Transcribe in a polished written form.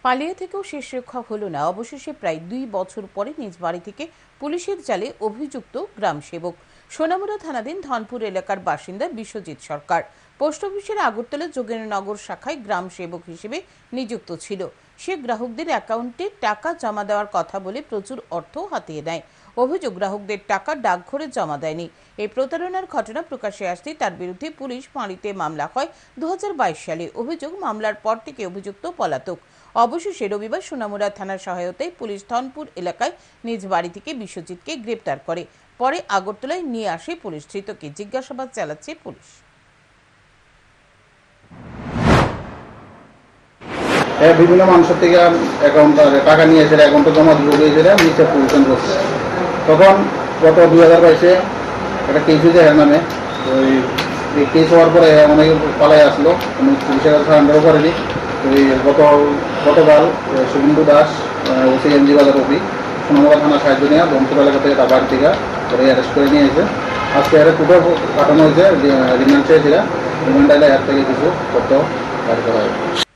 পালিয়ে থেকেও শেষ রক্ষা হলো না। অবশেষে প্রায় 2 বছর পরে নিজ বাড়ি থেকে পুলিশের জালে অভিযুক্ত গ্রাম সেবক। সোনামুড়া থানাধীন ধনপুর এলাকার বাসিন্দা বিশ্বজিৎ সরকার পোস্ট অফিসের আগরতলা যোগেন্দ্রনগর শাখায় গ্রাম সেবক হিসেবে নিযুক্ত ছিল। সে গ্রাহকদের অ্যাকাউন্টে টাকা জমা দেওয়ার কথা বলে প্রচুর অর্থ হাতিয়ে নেয়। অভিযোগ, গ্রাহকদের টাকা ডাকঘরে জমা দেয়নি। এই প্রতারণার ঘটনা প্রকাশ্যে আসতেই তার বিরুদ্ধে পুলিশ ফাঁড়িতে মামলা হয় 2022 সালে। অভিযোগ, মামলার পর থেকে অভিযুক্ত পলাতক। অবশেষে রবিবার সোনামুড়া থানার সহায়তায় পুলিশ ধনপুর এলাকায় নিজ বাড়ি থেকে বিশ্বজিৎকে গ্রেপ্তার করে। পরে আগরতলায় নিয়ে আসে পুলিশ। ধৃতকে জিজ্ঞাসাবাদ চালাচ্ছে পুলিশ। বিভিন্ন মানুষের থেকে অ্যাকাউন্ট টাকা নিয়ে এসে অ্যাকাউন্টে জমা দিয়ে দিয়েছিল, নিচে পজিশন করছে। তখন গত 2022-এ একটা কেস হয়েছে এর নামে। ওই কেস হওয়ার পরে অনেকে পালাই আসলো, পুলিশের কাছে সারেন্ডারও করেনি। ওই গতকাল শুভেন্দু দাস ওসি এমজি বাজার ওপি সোনামুড়া থানার সাহায্য নিয়ে ধনপুর এলাকা থেকে তার বাড়ি থেকে ওরা অ্যারেস্ট করে নিয়ে এসে আজকে এর কোর্টে পাঠানো হয়েছে। রিমান্ড চেয়েছিল, রিমান্ড এলে এর থেকে কিছু তথ্য জারি করা হয়েছে।